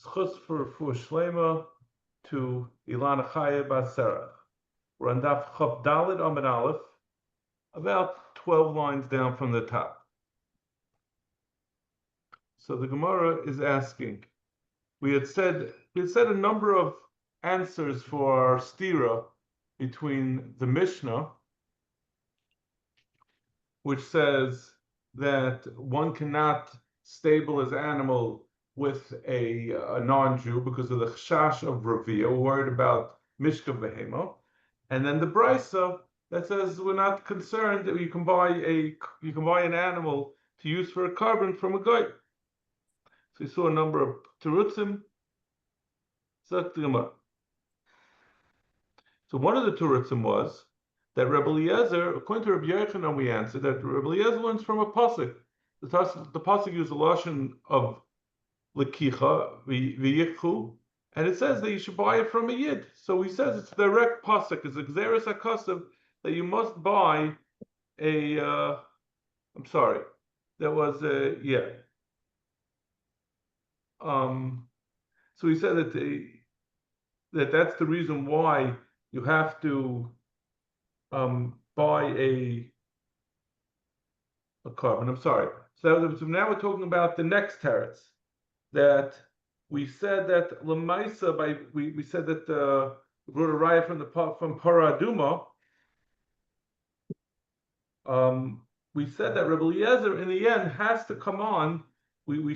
Schus for Shlema to Ilana Chaya Basarach. We're on Daf Chav Daled Amud Aleph, about 12 lines down from the top. So the Gemara is asking, we had said a number of answers for our stira between the Mishnah, which says that one cannot stable his animal with a non-Jew because of the chashash of Ravia, we're worried about Mishka Behemo, and then the Brisa that says we're not concerned that you can buy an animal to use for a carbon from a guy. So we saw a number of terutzim. So one of the terutzim was that Rebbe Eliezer, according to Rabbi Yochanan, we answered that Rebbe Eliezer learns from a pasuk. The pasuk used the lashon of lekicha v'yikhu, and it says that you should buy it from a yid. So he says it's direct pasuk. It's a gzeres hakasav that you must buy a. I'm sorry, that was a yeah. So he said that that's the reason why you have to buy a carbon. I'm sorry. So now we're talking about the next teretz, that we said that lemaisa we said that we brought a raya from Paraduma. We said that Rebbe Eliezer in the end has to come on. We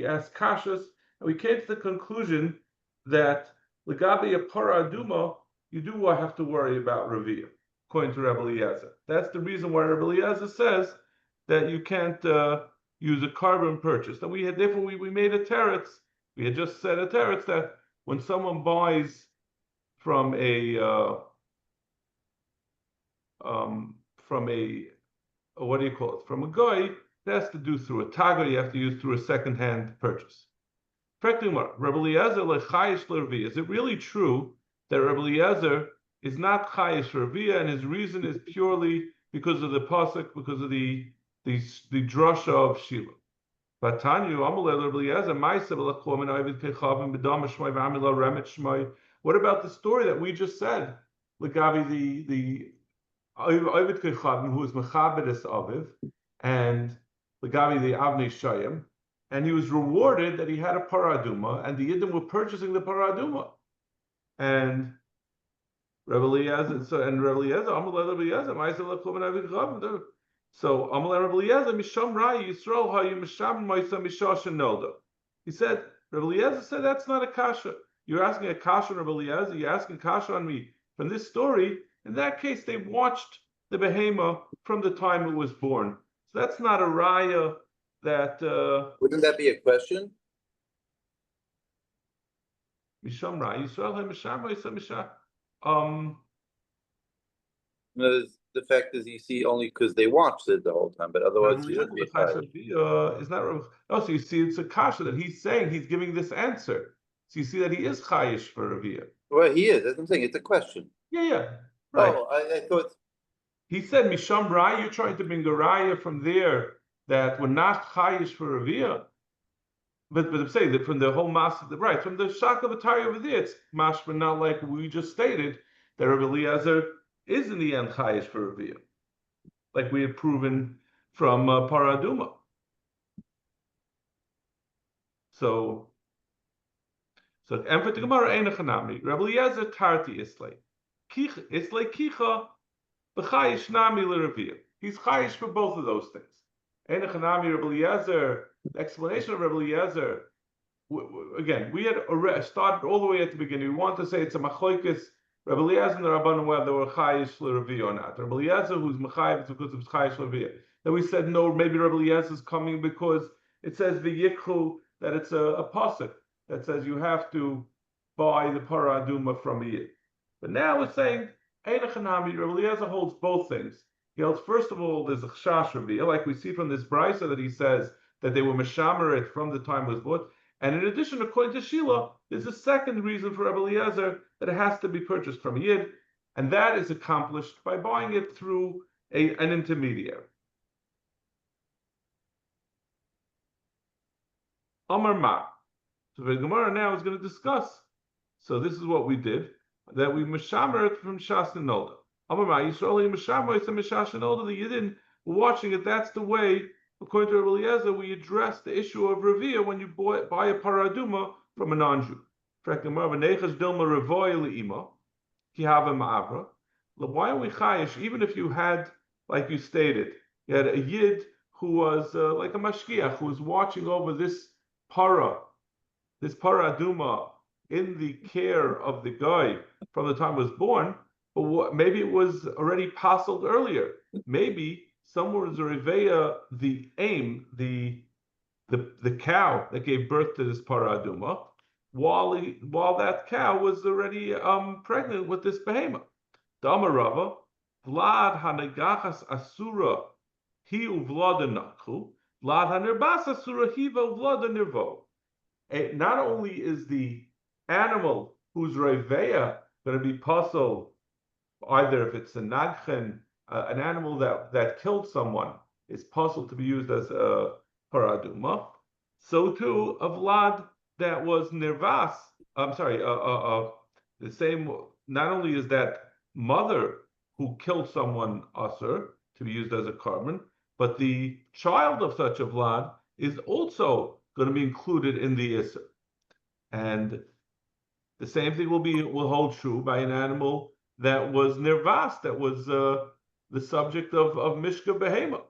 asked kashas, and we came to the conclusion that legabe a Paraduma you do have to worry about Ravia, according to Rebbe Eliezer. That's the reason why Rebbe Eliezer says that you can't use a carbon purchase. And we made a teretz. We had just said a teretz that when someone buys from a what do you call it? From a guy, it has to do through a taga. You have to use through a second-hand purchase. Rebbe Eliezer lechayish l'Ravia. Is it really true that Rebbe Eliezer is not chayish for Ravia, and his reason is purely because of the pasuk, because of the drasha of Shiloh? What about the story that we just said? Legabi the Ovid Kechavim, who was Mechabedis Aviv, and Legabi the Avnei Shayim, and he was rewarded that he had a paraduma, and the Yidden were purchasing the paraduma. And Rebbe Eliezer, so Amalei Rebbe Eliezer, Ma'aseh Leklum and Ovid Kechavim. So Amalei Rebbe Eliezer, Misham Rai Yisrael Hayu Misham Ma'aseh Mishash Noldo. He said, Rebbe Eliezer said that's not a kasha. You're asking a kasha on Rebbe Eliezer. You're asking kasha on me from this story. In that case, they watched the behema from the time it was born. So that's not a raya that. Wouldn't that be a question? Misham Rai Yisrael Misham Ma'aseh Mishash. No, the fact is, you see only because they watched it the whole time, but otherwise he shouldn't be is not. No, so you see, it's a kasha that he's saying. He's giving this answer. So you see that he is chayish for Ravia. Well, he is. That's what I'm saying. It's a question. Yeah. Right. Oh, I thought he said Misham Rai. You're trying to bring a raya from there that we're not chayish for Ravia. But I'm saying that from the whole mass of the right, from the Shaka Batari over there, it's mashma not like we just stated that Rebbe Eliezer is in the end chayish for Ravia, like we had proven from Paraduma. So Emphatic Gemara Einachanami, Rebbe Eliezer Tarti Islay. Islay Kicha B'chayish Nami LeRavia. He's chayish for both of those things. Einachanami Rebbe Eliezer. The explanation of Rebbe Eliezer, again, we had started all the way at the beginning. We want to say it's a machlokes. Rebbe Eliezer and the Rabbanan, whether they were chayish l'Ravia or not. Rebbe Eliezer, who's mechayiv because it's chayish l'Ravia. Then we said no, maybe Rebbe Eliezer is coming because it says v'yikhu, that it's a pasuk that says you have to buy the paraduma from a yid. But now we're saying einachanami. Rebbe Eliezer holds both things. He holds, first of all, there's a chash Ravia, like we see from this brisa that he says that they were meshamer it from the time it was bought. And in addition, according to Sheila, there's a second reason for Rebbe Eliezer that it has to be purchased from a yid, and that is accomplished by buying it through an intermediary. Amar Ma, So the Gemara now is going to discuss. So this is what we did, that we mishamer it from Shas and Nolda. Amar Yisrael mishamer it's a Mishash and Nolda. The Yidden were watching it. That's the way, according to Rabbi Eliezer, we address the issue of Revia when you buy a paraduma from a non-Jew. Why are we chayish? Even if you had, like you stated, you had a Yid who was like a mashgiach, who was watching over this paraduma in the care of the guy from the time he was born, but maybe it was already passed earlier. Maybe somewhere was Reveya, the aim, the cow that gave birth to this paraduma, while that cow was already pregnant with this behemoth. Damarava, Vlad hanegachas asura hi uvlada nakhu, Vlad hanerbas asura hiva uvlada nirvo. Not only is the animal whose reveya going to be puzzled, either if it's a nagchen, an animal that killed someone, is puzzled to be used as a paraduma, so too a vlad that was nirvas. I'm sorry, the same. Not only is that mother who killed someone asur to be used as a carbon, but the child of such a vlad is also going to be included in the isur. And the same thing will hold true by an animal that was nirvas, that was the subject of mishka behema.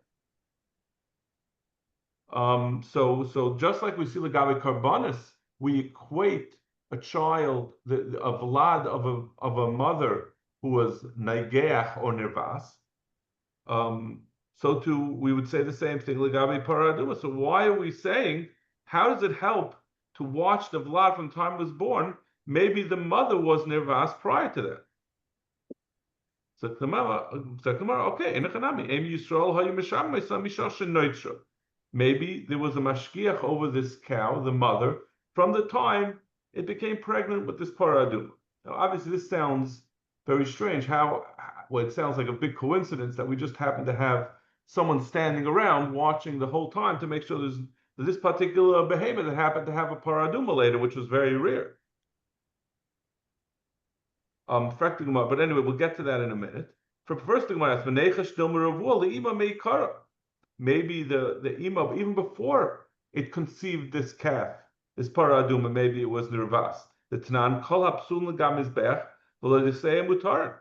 So just like we see legabe karbanis, we equate a child, a vlad of a mother who was naigeach or nirvas. So too we would say the same thing legabe paraduma. So why are we saying? How does it help to watch the vlad from the time he was born? Maybe the mother was nirvas prior to that. So Gemara, okay, maybe there was a mashgiach over this cow, the mother, from the time it became pregnant with this paraduma. Now, obviously, this sounds very strange. Well, it sounds like a big coincidence that we just happen to have someone standing around watching the whole time to make sure there's this particular behemoth that happened to have a paraduma later, which was very rare. But anyway, we'll get to that in a minute. For first thing, maybe the ima, even before it conceived this calf, this paraduma, maybe it was nirvas. The Tanan kol hapsul legam mizbech v'lo mutar.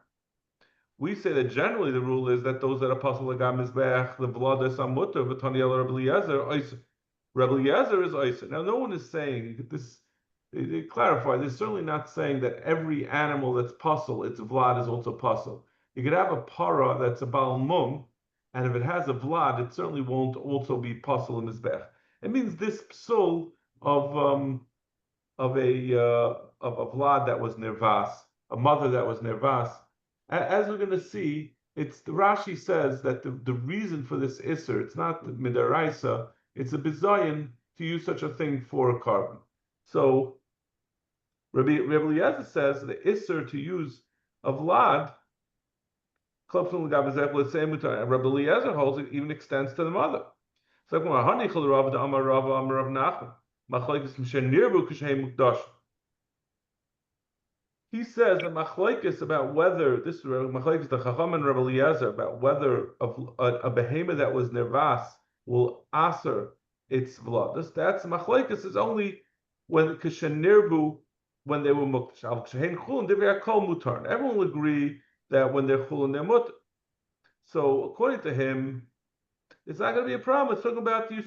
We say that generally the rule is that those that are pasul legam mizbech, the vladas amutar v'taniel Rabbi Eliezer oiser. Rabbi Eliezer is oiser. Now, no one is saying this. They clarify. They're certainly not saying that every animal that's pasul, its vlad is also pasul. You could have a para that's a baal mum, and if it has a vlad, it certainly won't also be pasul in mizbech. It means this psul of a vlad that was nirvas, a mother that was nirvas. As we're going to see, it's the Rashi says that the reason for this isser, it's not the midaraisa, it's a bizayin to use such a thing for a carbon. So Rabbi Eliezer says the isser to use a vlad, Rabbi Eliezer holds it even extends to the mother. So he says that machlokes about whether this is machlokes the Chacham and Rabbi Eliezer about whether a behemoth that was nirvas will aser its blood. That's machlokes is only when kishenirbu, when they were mukdash. Everyone will agree that when they're chulun, they're mutter. So according to him, it's not going to be a problem. It's talking about you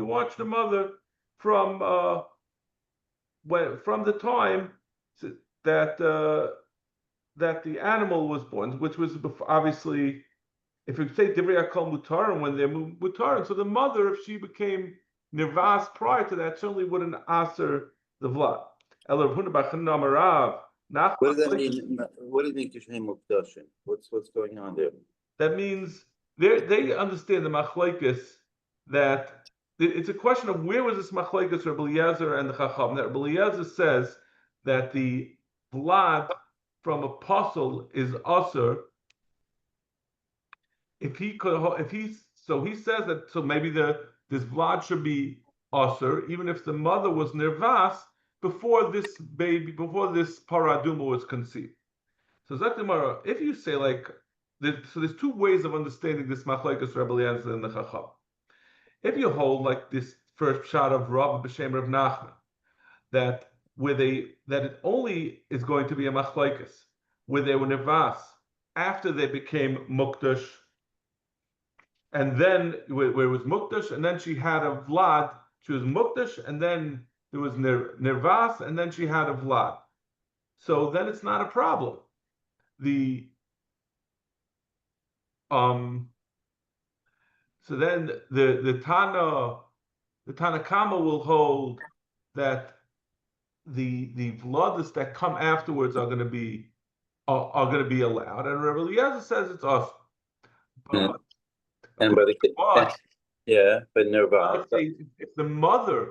watched the mother from the time that the animal was born, which was obviously, if you say divrei hakol mutarim, when they're mutarim, so the mother, if she became nirvas prior to that, certainly wouldn't aser the vlad. What does that mean? What does it mean kishnei mukdashim? What's going on there? That means they understand the machlokes that it's a question of where was this machlokes Rabbi Eliezer and the Chacham. That Rabbi Eliezer says that the blood from a puzzle is aser. He says that, so maybe this blood should be aser, even if the mother was nirvas, before this paraduma was conceived. So Zaktimara, if you say like, so there's two ways of understanding this machlekes Rebbe Eliezer and the Chacham. If you hold like this first shot of Rav B'Shem Rav Nachman, that it only is going to be a machlekes where they were nevas after they became mukdash, and then where it was mukdash, and then she had a vlad. She was mukdash, and then there was nirvas, and then she had a vlad. So then it's not a problem. So then the Tanakama will hold that the vladas that come afterwards are going to be allowed, and Rebbe Eliezer says it's awesome. But, And by the but nirvana. If the mother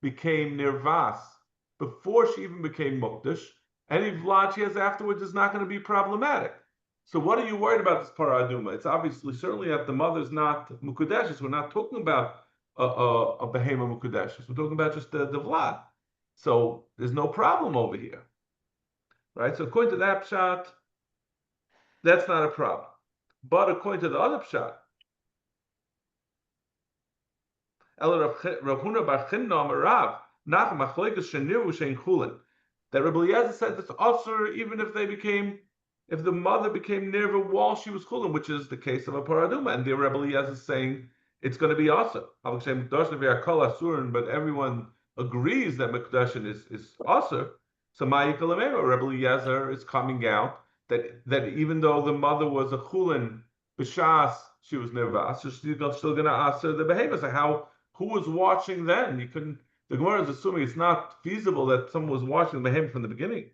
became nirvas before she even became mukdash, any vlad she has afterwards is not going to be problematic. So what are you worried about this paraduma? It's obviously certainly that the mother's not mukudeshes. We're not talking about a behema mukudeshes. We're talking about just the vlad. So there's no problem over here, right? So according to that pshat, that's not a problem. But according to the other pshat, that Rebbe Eliezer said that's usher even if the mother became nirva while she was chulin, which is the case of a paraduma, and the Rebbe Eliezer is saying it's going to be usher. But everyone agrees that mekdashin is usher. So Rebbe Eliezer is coming out that even though the mother was a chulin b'shas, she was nirva, so she's still going to usher the behavior. So who was watching then? You couldn't. The Gemara is assuming it's not feasible that someone was watching the behavior from the beginning.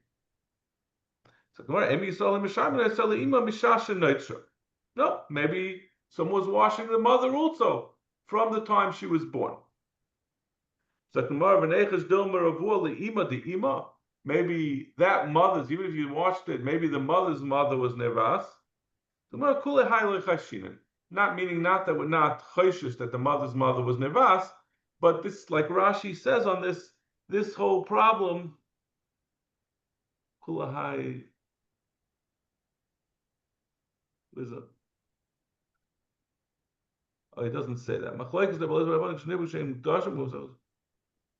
So no, maybe someone was watching the mother also from the time she was born. Maybe that mother's, even if you watched it, maybe the mother's mother was nevas. Not meaning not that we're not choishes that the mother's mother was nevas, but this, like Rashi says on this whole problem. Kulahai. What is it? Oh, he doesn't say that.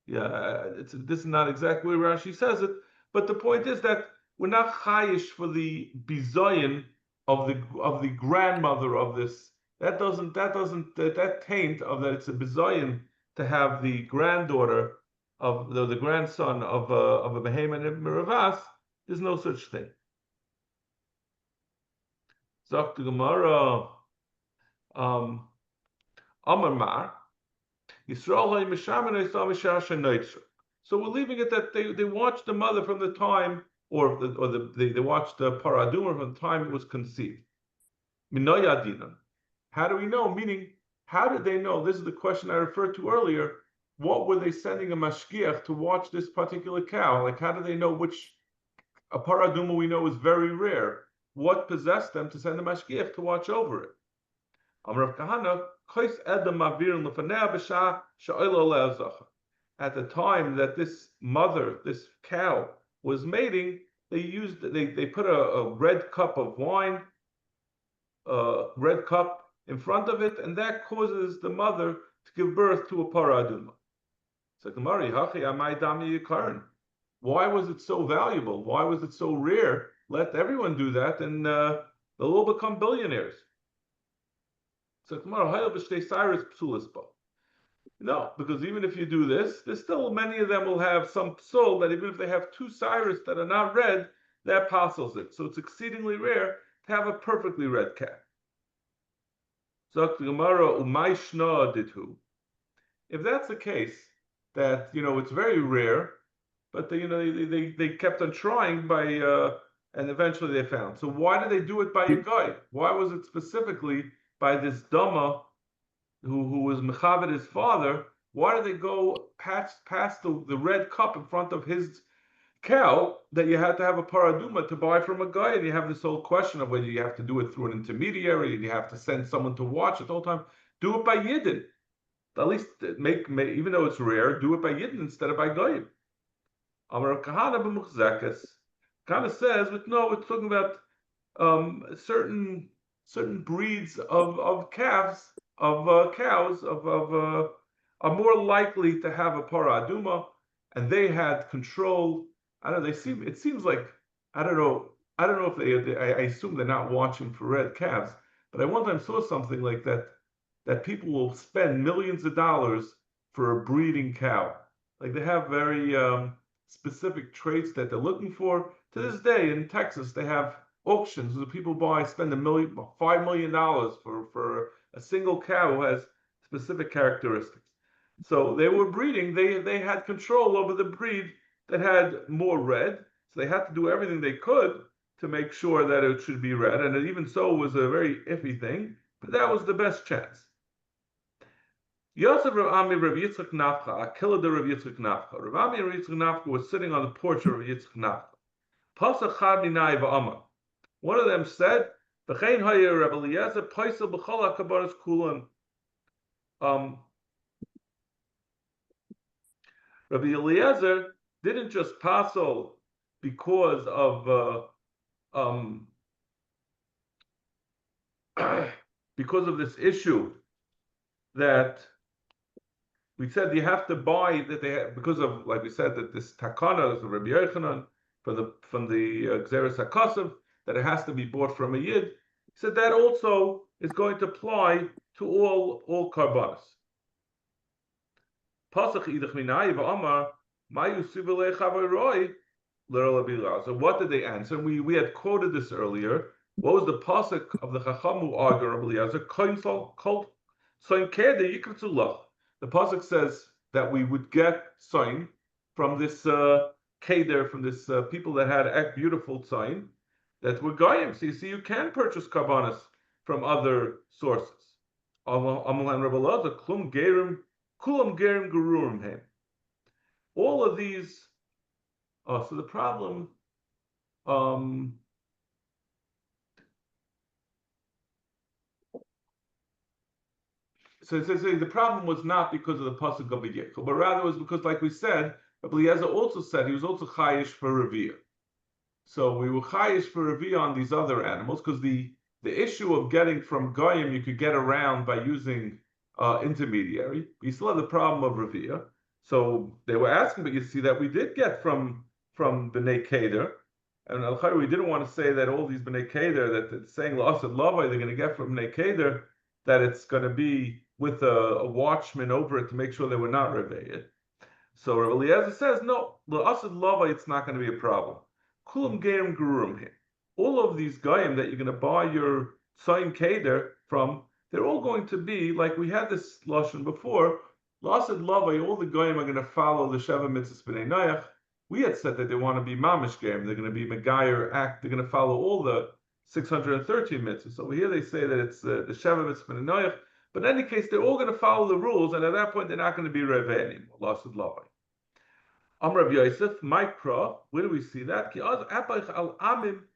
Yeah, this is not exactly where Rashi says it, but the point is that we're not chayish for the bizoyin of the grandmother of this. That taint of that it's a bizoyin to have the granddaughter of the grandson of a behema and miravas. There's no such thing. Zok to Gemara, Amar Yisrael So we're leaving it that they watched the mother from the time, they watched the paraduma from the time it was conceived. How do we know? Meaning, how did they know? This is the question I referred to earlier. What were they sending a mashgiach to watch this particular cow? Like, how do they know a paraduma we know is very rare? What possessed them to send a mashgiach to watch over it? Amrav Kahana, at the time that this cow was mating, they put a red cup of wine, red cup in front of it, and that causes the mother to give birth to a paraduma. So why was it so valuable? Why was it so rare? Let everyone do that, and they'll all become billionaires. So no, because even if you do this, there's still many of them will have some soul that even if they have two cyrus that are not red, that passes it. So it's exceedingly rare to have a perfectly red cat. If that's the case, that it's very rare, but they kept on trying and eventually they found. So why did they do it by a guy? Why was it specifically by this Dama who was Mechavid, his father? Why did they go past the red cup in front of his cow that you had to have a paraduma to buy from a guy? And you have this whole question of whether you have to do it through an intermediary and you have to send someone to watch it the whole time. Do it by Yidden. At least even though it's rare, do it by Yidden instead of by Goyim. Amar Kahana b'muchzekes. Kahana says, but no, we're talking about certain breeds of calves of cows are more likely to have a para aduma, and they had control. I don't know. It seems like I don't know. I don't know if I assume they're not watching for red calves, but I one time saw something like that people will spend millions of dollars for a breeding cow. Like they have very specific traits that they're looking for. To this day in Texas, they have auctions where people spend $5 million for a single cow who has specific characteristics. So they were breeding. They had control over the breed that had more red. So they had to do everything they could to make sure that it should be red. And even so, it was a very iffy thing. But that was the best chance. Yosef Rav Ami Rav Yitzchak Nafcha, Akila de Rav Yitzchak Nafcha. Rav Ami and Rav Yitzchak Nafcha were sitting on the porch of Rav Yitzchak Nafcha. Pasach Chad Minai V'Amar. One of them said, "V'chein haya Rav Eliezer paisel b'chol hakabaros kulan." Rabbi Eliezer didn't just passel because of because of this issue that we said you have to buy that they have, because of, like we said, that this takana is Rabbi Yochanan from the Xeris HaKasav, that it has to be bought from a yid. He said that also is going to apply to all karbanos. Pasach idach minai v'amar mayu sivilei chavaroi l'rol abilah. So what did they answer? We had quoted this earlier. What was the pasuk of the Chachamu argue Rabbi Eliezer? Kol soin keder yikratzulach. The pasuk says that we would get sign from this keder, from this people that had beautiful sign that were goyim. So you see, you can purchase karbanos from other sources. Amalan Rabbi Eliezer klum gerim kulam gerim gerurim hem. All of these. So the problem. So the problem was not because of the pasuk of Yechel, but rather it was because, like we said, Rabbi Eliezer also said he was also chayish for revia. So we were chayish for revia on these other animals because the issue of getting from goyim you could get around by using intermediary. You still have the problem of revia. So they were asking, but you see that we did get from Bnei Keder, and al we didn't want to say that all these Bnei Keder that it's saying la'asad lavai they're going to get from Bnei Keder, that it's going to be with a watchman over it to make sure they were not reveyed. So Rabbi Eliezer says, no, la'asad lavai it's not going to be a problem. Kulam gerim gerurim here. All of these goyim that you're going to buy your sign keder from, they're all going to be, like we had this lashon before, la'asad lavai, all the goyim are going to follow the Sheva Mitzvahs B'nai Noach. We had said that they want to be mamish gerim, they're going to be megayer act, they're going to follow all the 613 mitzvahs. Over here they say that it's the Sheva Mitzvah B'nai Noach, but in any case, they're all going to follow the rules, and at that point, they're not going to be reveh anymore. La'asad lavai. Amar Rav Yosef, Mikra, where do we see that? Ki az apach al amim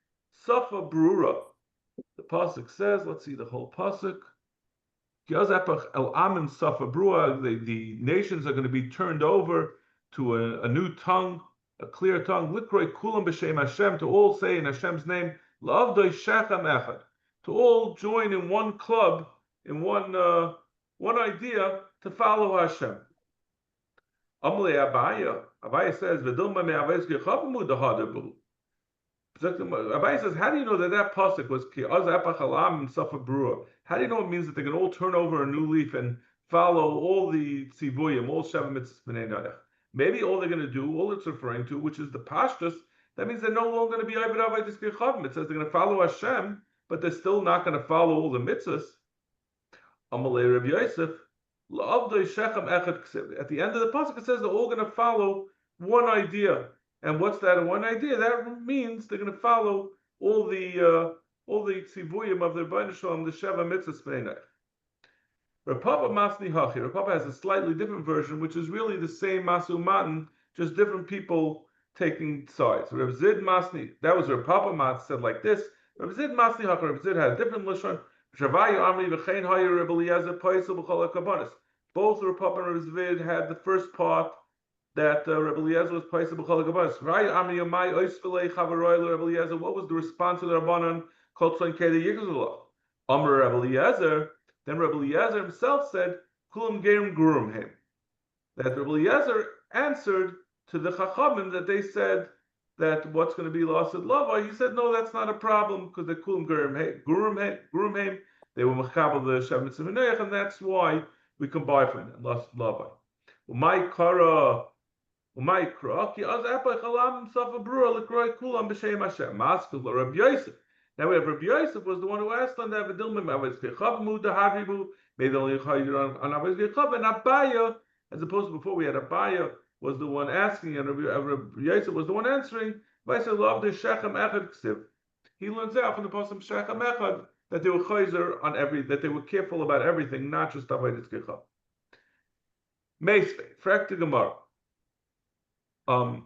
safa brura. The pasuk says, let's see the whole pasuk. Ki az apach al amim safa brura. The nations are going to be turned over to a new tongue, a clear tongue. Likroi kulam b'shem Hashem, to all say in Hashem's name, la'avdoi shechem echad, to all join in one club, in one idea to follow Hashem. Amalei Abaya says, Abaya says, how do you know that pasuk was ki az apach alam and safa brua? How do you know it means that they can all turn over a new leaf and follow all the tzivuyim, all Sheva Mitzvahs B'nai Noach? Maybe all they're going to do, all it's referring to, which is the pashtus, that means they're no longer going to be Avoda Avaytis Gechavim. It says they're going to follow Hashem, but they're still not going to follow all the mitzvahs. Amalei Rav Yosef. At the end of the pasuk, it says they're all going to follow one idea. And what's that one idea? That means they're going to follow all the tzivuyim of the Rebbeinu Shalom, the Sheva Mitzvahs B'nai Noach. Rav Papa Masni Hachi. Rav Papa has a slightly different version, which is really the same Masu Matan, just different people taking sides. Rav Zid Masni, that was Rav Papa Mas said like this. Rav Zid Masni Hachi. Rav Zid had a different lashon. Both Rav Papa and Rav Zvid had the first part that Rebbe Eliezer was placed in B'chol HaGabanos. Right, Ami Yomai Oisvelei Chavaroi Rebbe Eliezer. What was the response of the Rabbanan? Kol Tzon Keder Yigzulach. Amar Rebbe Eliezer. Then Rebbe Eliezer himself said, Kulam Gerim Gurum Him. That Rebbe Eliezer answered to the Chachamim that they said that what's going to be lost at Lava. He said, no, that's not a problem because the Kulam Gurum Him. They were Mechabel the Shabbos Mitzvah, and that's why we can buy from them. Lost Lava. My Kara. My Kraki as Epa Chalam Safa Brura Lekroi Kulam B'Shem Hashem Maskul Rabbi Yosef. Now we have Rabbi Yosef was the one who asked on the Avedilmim Avos Gechav Muda Haribu made only Chayyid on Avos Gechav, and Abaya, as opposed to before we had Abaya was the one asking and Rabbi Yosef was the one answering. Vaisa loved the Shechem Echad Ksiv. He learns out from the Pasuk Shechem Echad that they were chayzer on that they were careful about everything, not just Avos Gechav. Meisvei Frek to Gemara. We're going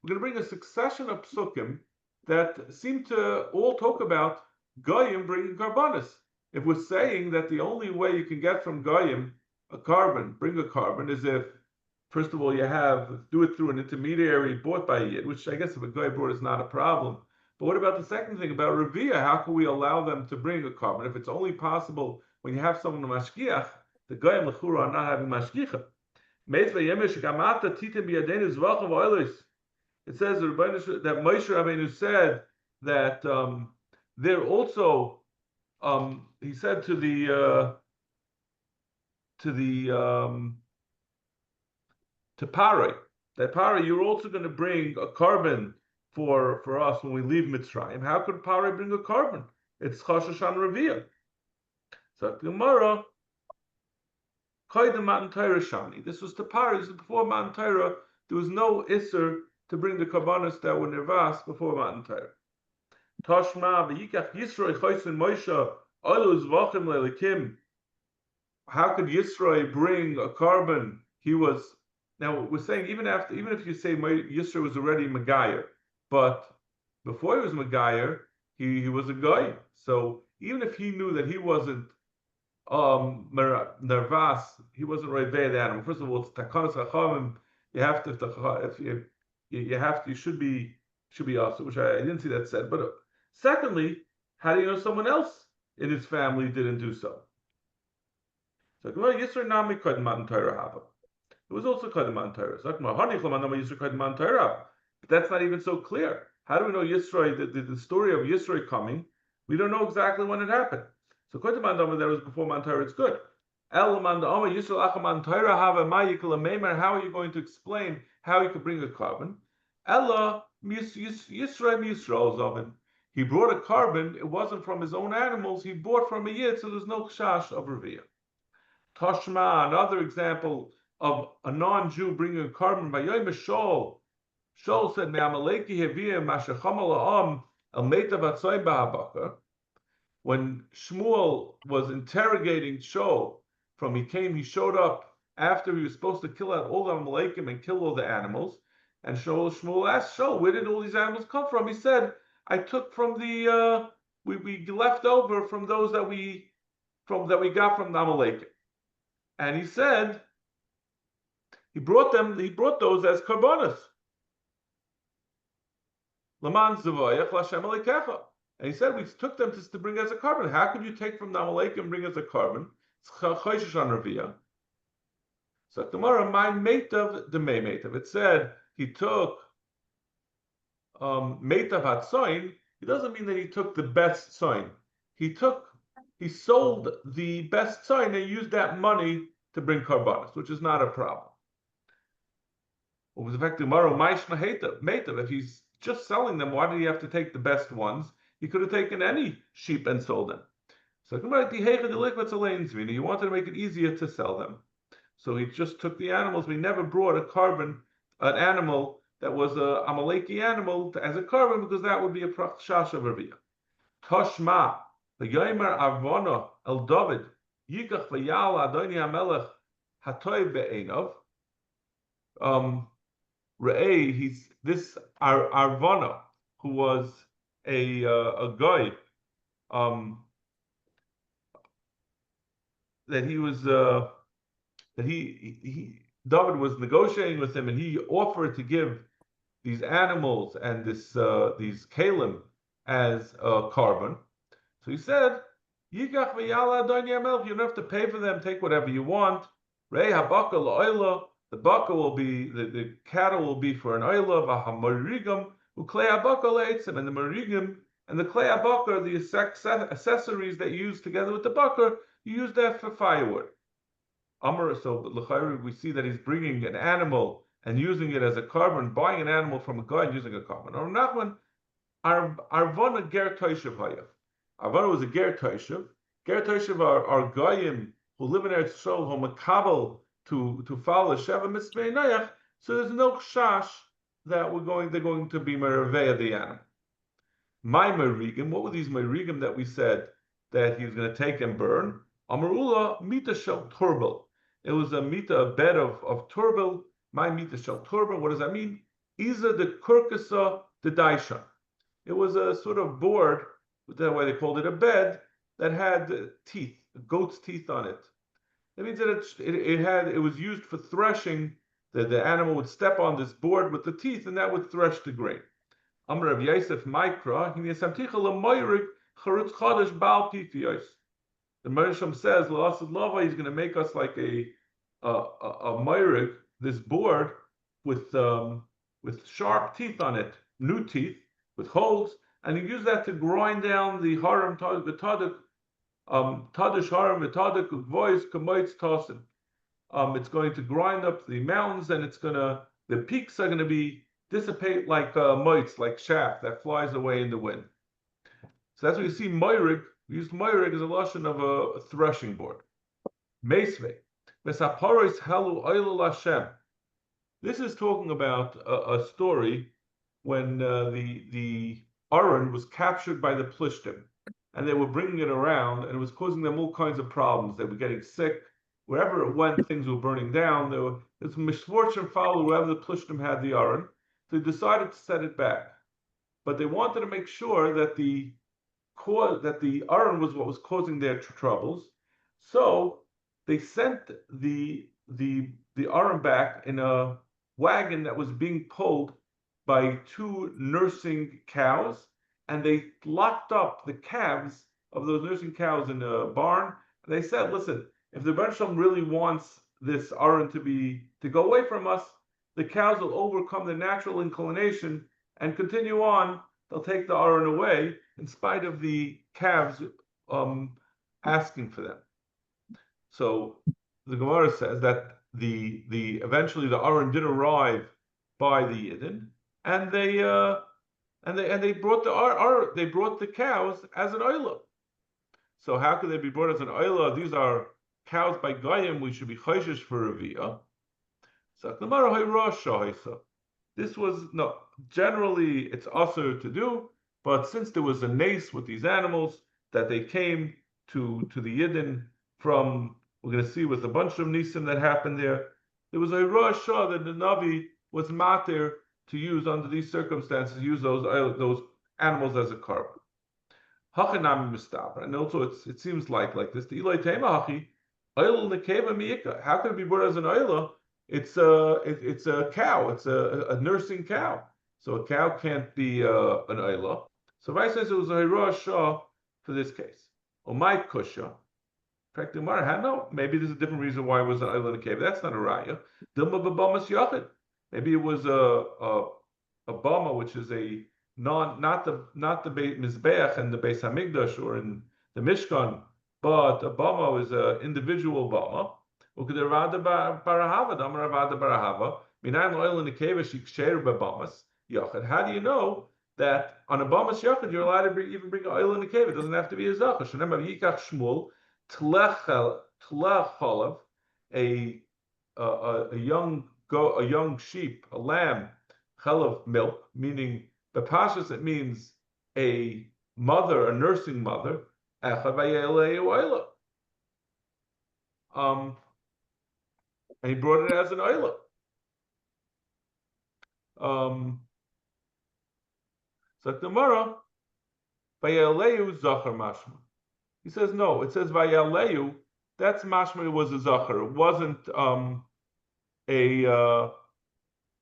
to bring a succession of psukim that seem to all talk about goyim bringing karbanis. If we're saying that the only way you can get from goyim bring a carbon, is if first of all you do it through an intermediary bought by a yid, which I guess if a goy brought is not a problem. But what about the second thing about revia? How can we allow them to bring a carbon if it's only possible when you have someone to mashgiach? The goyim lechura are not having mashgicha. It says that Moshe Rabbeinu said that they're also. He said to Parai that Parai, you're also going to bring a carbon for us when we leave Mitzrayim. How could Parai bring a carbon? It's Chashash on Revia. So Gemara. This was to Paris before Matan Torah. There was no isser to bring the karbanos that were nirvas before Matan Torah. Toshma v'yikach Yisroi chosin Moshe olus v'achim le'elikim. How could Yisroi bring a carbon? Now we're saying even if you say Yisroi was already Megayer, but before he was Megayer, he was a guy. So even if he knew that he wasn't nervas, he wasn't right there the animal. First of all, it's takanas chachamim. You should be also, which I didn't see that said. But secondly, how do you know someone else in his family didn't do so? So Yisra nami kod Matan Torah hava. It was also kod Matan Torah. But that's not even so clear. How do we know Yisra? The story of Yisra coming, we don't know exactly when it happened. So that was before Matan Torah, it's good. How are you going to explain how he could bring a carbon? He brought a carbon, it wasn't from his own animals, he bought from a yid, so there's no chash of revia. Toshma, another example of a non-Jew bringing a carbon by Yom Shol. Shol said, when Shmuel was interrogating Shaul, he showed up after he was supposed to kill out all the Amalekim and kill all the animals. And Shmuel asked Shaul, where did all these animals come from? He said, I took from the we left over from those that we got from the Amalekim. And he said he brought those as karbonos. Laman Zavoyach Lashem Alekecha. And he said, we took them to bring as a carbon. How could you take from the Amalek and bring as a carbon? It's Chayshish on Raviyah. So tomorrow, my Meitav, the May Meitav. It said he took Meitav Hatzoin. It doesn't mean that he took the best sign. He sold the best sign and used that money to bring karbanos, which is not a problem. What was the fact tomorrow? Maishma Meitav. If he's just selling them, why did he have to take the best ones? He could have taken any sheep and sold them. So he wanted to make it easier to sell them. So he just took the animals. We never brought an animal that was a Amaleki animal as a carbon because that would be a prachshash of Raviyah. Toshma, the Yomer Arvona El David, Yikach Vayal Adoni Hamelech Hatoy Be'enov. Re'eh, he's this Arvona, who was a guy, that he was that David was negotiating with him, and he offered to give these animals and these kalim as carbon. So he said, "Yikach v'yala adon yamelch." You don't have to pay for them. Take whatever you want. Rei habaka la'oila. The baka will be the cattle will be for an oila. V'hamarigam uklei habaka le'etzim, and the marigim and the klei habaka, the accessories that you use together with the baka, you use that for firewood. Amar, so l'chayru, we see that he's bringing an animal and using it as a carbon, buying an animal from a guy and using a carbon. Or Nachman, Arvana ger toishav hayav. Avoda was a ger toishav. Ger toishav are goyim who live in Eretz Yisrael, who makabel to follow Sheva Mitzvah Noach. So there's no chash that they're going to be merveya the animal. My merigim, what were these merigim that we said that he was going to take and burn? Amarula mita shel turbel. It was a bed of turbel. My mita shel turbel. What does that mean? Iza the kurkasa the daishan. It was a sort of board, that's why they called it a bed, that had teeth, goat's teeth on it. That means that it was used for threshing. The animal would step on this board with the teeth, and that would thresh the grain. Amar Rav Yosef Mikra, the Mersham says, he's going to make us like a meirig, this board with sharp teeth on it, new teeth with holes, and you use that to grind down the haram tadish haram v'tadik voice kamoitz tosin. It's going to grind up the mountains, and the peaks are going to dissipate like moitz, like chaff that flies away in the wind. So that's what you see. Meirig, we used meirig as a lashon of a threshing board. Meisvei, v'saparos halu oil Hashem. This is talking about a story when the Aron was captured by the Plishtim, and they were bringing it around, and it was causing them all kinds of problems. They were getting sick. Wherever it went, things were burning down. There was misfortune followed wherever the Plishtim had the Aron. So they decided to set it back. But they wanted to make sure that the Aron was what was causing their troubles. So they sent the Aron back in a wagon that was being pulled by two nursing cows, and they locked up the calves of those nursing cows in a barn. And they said, listen, if the Rebbe Shalom really wants this Aron to go away from us, the cows will overcome the natural inclination and continue on. They'll take the Aron away in spite of the calves asking for them. So the Gemara says that eventually the Aron did arrive by the Yidden, and they brought the cows as an oila. So how could they be brought as an oila? These are cows by Goyim. We should be chayshish for Reviyah. So this was generally it's usher to do, but since there was a nace with these animals that they came to the Yidden from, we're going to see with a bunch of nisim that happened there. There was a Rosh Shah that the Navi was matir to use under these circumstances, use those animals as a carbon. Hachanami mistaber, and also it seems like this. The Ilay Tema Hachi, Oil Nekeva Miyika. How can it be brought as an oila? It's a cow. It's a nursing cow. So a cow can't be an oila. So Vice says it was a Rosh Shah for this case. Omai Kusha. Maybe there's a different reason why it was an oila in a cave. That's not a raya. Dilma Babamas Yachid. Maybe it was a bama, which is not the Mizbeach and the Beis Hamikdash or in the Mishkan, but a bama is an individual bama. How do you know that on a bamas yachid you're allowed to even bring oil in the cave? It doesn't have to be a zachar. A young sheep, a lamb, chalav, milk, meaning bepashas, it means a mother, a nursing mother, and he brought it as an oila. So Gemara, vayaleyu zachar mashma. He says no. It says vayaleyu that's mashma. It was a zachar. It wasn't a.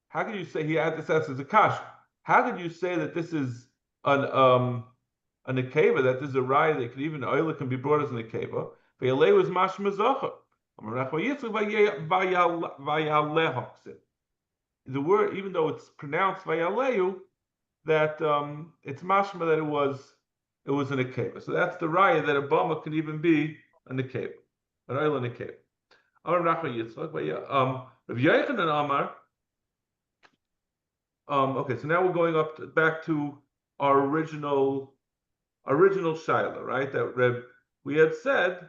How can you say he had this as a kash? How could you say that this is a nekeva, that this is a raya that could even oila can be brought as a nekeva? Vayaleh was mashma zachar. The word, even though it's pronounced vayalehu, that it's mashma that it was a nekeva. So that's the raya that a bama can even be a nekeva, an oila nekeva. Rav Yochanan Amar. Okay, so now we're going back to our original shaila, right? That we had said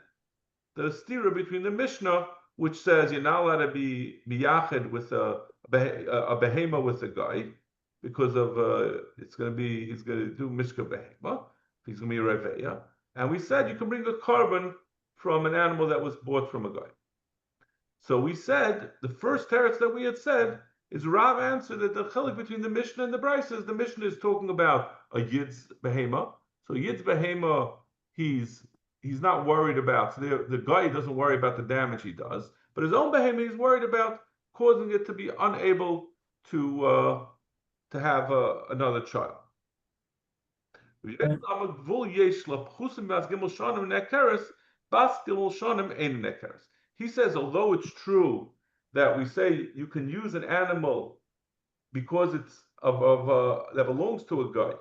the stira between the Mishnah, which says you're not allowed to be miyached with a behema with a guy because of he's going to do mishka behema, he's going to be a reveya, and we said you can bring a carbon from an animal that was bought from a guy. So we said the first teretz that we had said is Rav answered that the chilik between the Mishnah and the Brisa, the Mishnah is talking about a yid's behema. So yid's behema, he's not worried about. So the guy doesn't worry about the damage he does, but his own behema he's worried about causing it to be unable to have another child. He says, although it's true that we say you can use an animal because it's that belongs to a guy,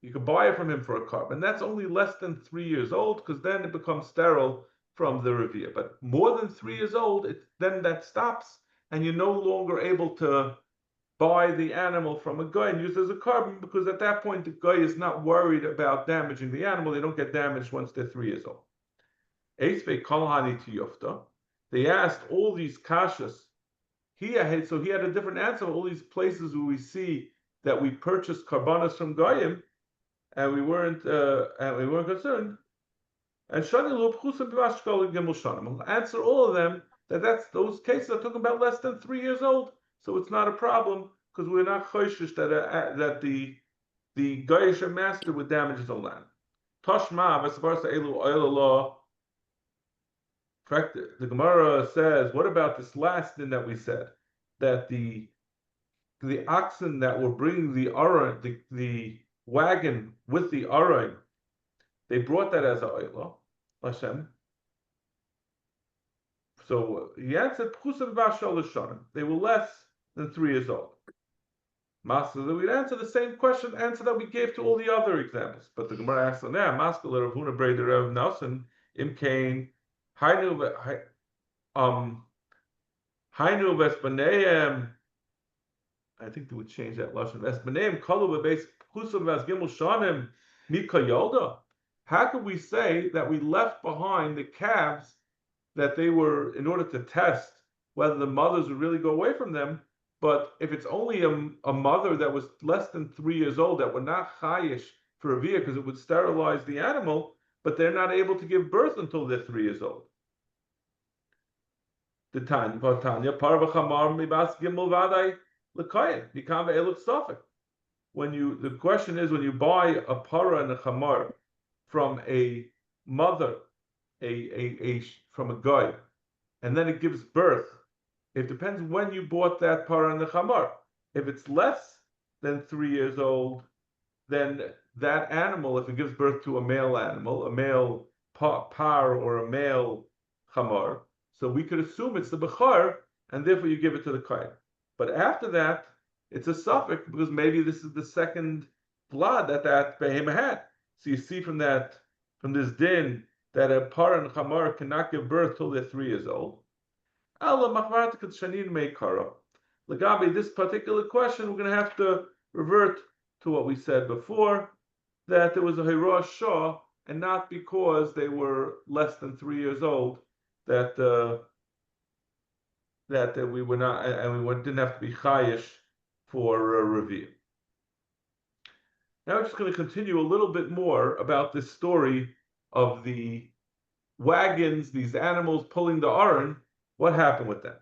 you can buy it from him for a carbon. That's only less than 3 years old, because then it becomes sterile from the revia. But more than 3 years old, then that stops, and you're no longer able to buy the animal from a guy and use it as a carbon, because at that point the guy is not worried about damaging the animal. They don't get damaged once they're 3 years old. They asked all these kashas. So he had a different answer. All these places where we see that we purchased karbanas from goyim, and we weren't concerned. And I'll answer all of them that's those cases are talking about less than 3 years old, so it's not a problem, because we're not choishish that the goyish master would damage his own land. Toshma v'savarsa elu oil. The Gemara says, what about this last thing that we said, that the oxen that were bringing the aron, the wagon with the aron, they brought that as a oila, Hashem. So he answered, they were less than 3 years old. Master, we'd answer the same answer that we gave to all the other examples. But the Gemara asks, now, Master Rav Huna Breder Rav Nelson, Im Kain, Hainu Vespaneim. I think they would change that lashon. Vespaneim kalu bebeis chusav vas gimel shanim mika yolda. How could we say that we left behind the calves that they were in order to test whether the mothers would really go away from them? But if it's only a mother that was less than 3 years old that were not chayish for a via because it would sterilize the animal, but they're not able to give birth until they're 3 years old. The Tanya, parva chamar mibas gimel vaday l'kayim bikam ve'eluk safek. The question is, when you buy a para and a chamar from a mother, from a guy, and then it gives birth, it depends when you bought that para and the chamar. If it's less than 3 years old, then that animal, if it gives birth to a male animal, a male par or a male chamar, so we could assume it's the bechar, and therefore you give it to the kohen. But after that, it's a suffix, because maybe this is the second blood that behema had. So you see from this din, that a par and chamar cannot give birth till they're 3 years old. Lagabi, this particular question, we're going to have to revert to what we said before, that there was a Hirosh Shah, and not because they were less than 3 years old, that we were not, and we didn't have to be chayish for review. Now we're just going to continue a little bit more about this story of the wagons, these animals pulling the aron. What happened with them?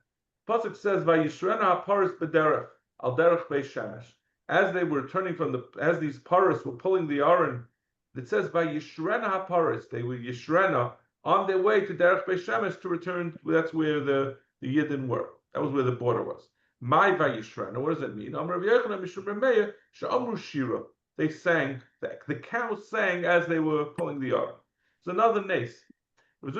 Pasuk says, "Vayishrena haparis b'derech al derech beis shemesh." As they were turning as these paris were pulling the aron, it says, "Vayishrena haparis." They were yishrena. on their way to Derech Beis Shemesh to return. That's where the Yidden were. That was where the border was. My Vayishra. Now, what does that mean? They sang, the cows sang as they were pulling the Aron. It's another nace. He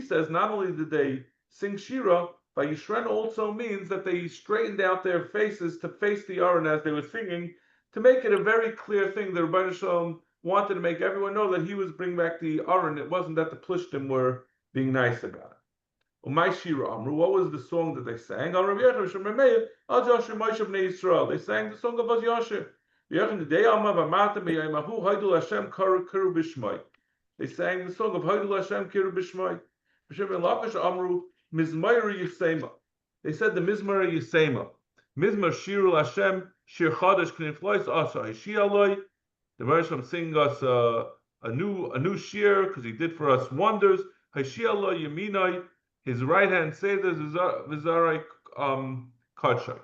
says not only did they sing Shira, Vayishren also means that they straightened out their faces to face the Aron as they were singing, to make it a very clear thing. The Rebbeinu Shalom wanted to make everyone know that he was bringing back the Aron. It wasn't that the Plishtim were being nice about it. Umay Shira Amru, what was the song that they sang? They sang the song of Az Yashir. They sang the song of Haidul Hashem Kiru Bishmai. Amru Mizmairi Yisema. They said the Mizmar Yisema. Mizmar Shirul Hashem Shir Chadash Kniflois Asa Hishialoi. The Rosham sing us a new shir because he did for us wonders. Hishialoi Yaminai. His right hand saved us Vizarai Kacha.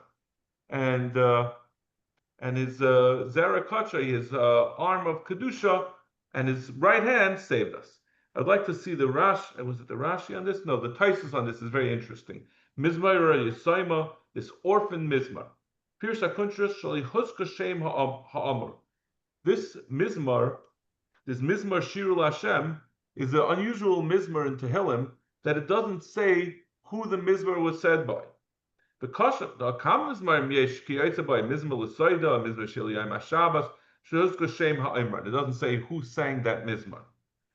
And his Zara Kacha, his arm of Kedusha, and his right hand saved us. I'd like to see the Rashi. Was it the Rashi on this? No, the Taisus on this is very interesting. Mizmar Yisaima, this orphan Mizmar. Pirsa Kuntrus Shali Huska Shem Ha'amr. This Mizmar Shirul Hashem, is an unusual Mizmar in Tehillim that it doesn't say who the Mizmar was said by. The Kam Mizmar Yeshki by Mizmar L'Soida, Mizmar Shiliyam HaShabbos, Shuzka Shem Ha'imran. It doesn't say who sang that Mizmar.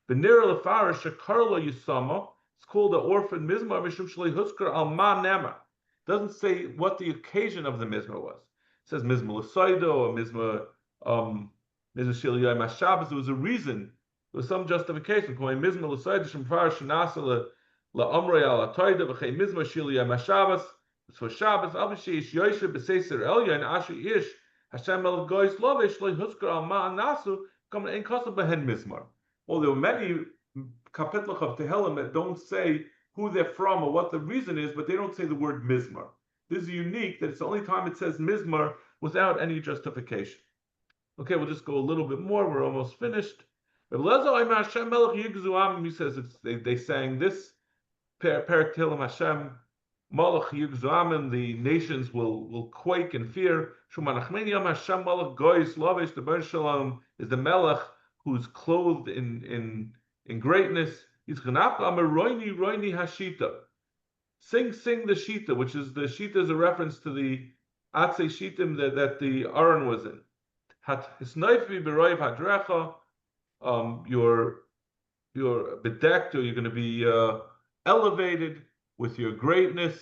The Nira Lefara Shekarla Yisama, it's called the orphan Mizmar, Mishum Shali Huskar Al Ma Nema. It doesn't say what the occasion of the Mizmar was. It says Mizmar L'Soida or Mizmar Shiliyam HaShabbos. There was a reason, there was some justification. Mizmar L'Soida Shem Fara Shanasa La'amrei Al Atoida V'chei Mizmar Shiliyam HaShabbos. So Shabbos, Abishish Yoshe B'Seiser Elya and Asher Ish Hashem El Gois Lovish Lo Huskar Al Ma'an Nasu Come in Kosa Behen Mizmar. Well, there were many kapitloch of Tehillim that don't say who they're from or what the reason is, but they don't say the word Mizmar. This is unique that it's the only time it says Mizmar without any justification. Okay, we'll just go a little bit more. We're almost finished. He says they sang this Perek Tehillim Hashem. Malach Yigzuamim, the nations will quake in fear. Shumanachmeni Yom Hashem Malach Goyis Lavish, the Ber Shalom is the Melech who's clothed in greatness. He's Chanaf Amar Roini Hashita. Sing the Shita, which is the Shita is a reference to the Atzei Shitim that the Aron was in. Hat Hisnaifi Beroiv Hadrecha, you're bedecked, or you're going to be elevated with your greatness,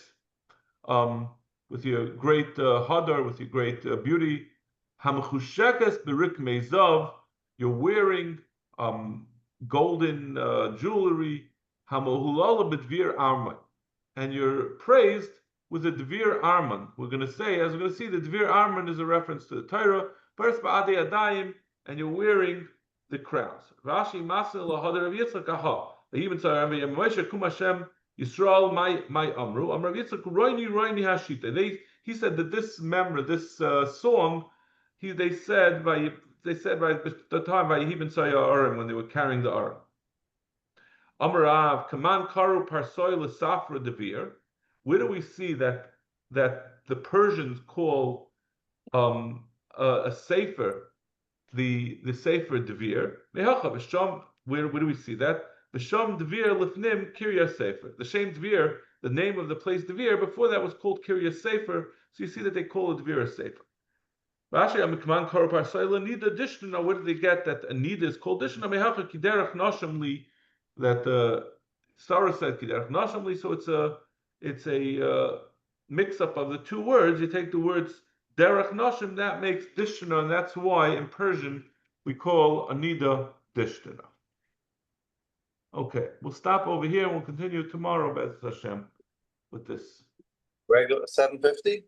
with your great hadar, with your great beauty. Hamchushekes berik meizav, you're wearing golden jewelry. Hamohulala b'dvir arman, and you're praised with a dvir arman. We're going to say, as we're going to see, the dvir arman is a reference to the Torah. First ba'adei adayim, and you're wearing the crowns. Rashi masil lahadar of Yitzchak aha. Even so, Moshe kum Hashem Yisrael my Amru Amrav Yitzchak Roini Hashita. He said that this member, this song, they said by the time by Yehim Saya Aram when they were carrying the Aram. Amarav Kaman Karu Parsoy L'Safra Devir. Where do we see that the Persians call a sefer the sefer Devir? Where do we see that? B'sham Devir Lifnim Kirya Sefer. The Shem Devir, the name of the place Devir, before that was called Kirya Sefer. So you see that they call it Devir a Sefer. Rashi Amikman Korapar Soila Nida Dishna. Where did they get that a Nida is called Dishna? Mehacha Kiderach Nashamli. That Zara said Kiderach Nashamli. So it's a mix up of the two words. You take the words Derach Nashim, that makes Dishna, and that's why in Persian we call a Nida Dishna. Okay, we'll stop over here and we'll continue tomorrow, Be'ez Hashem, with this. Regular 7:50?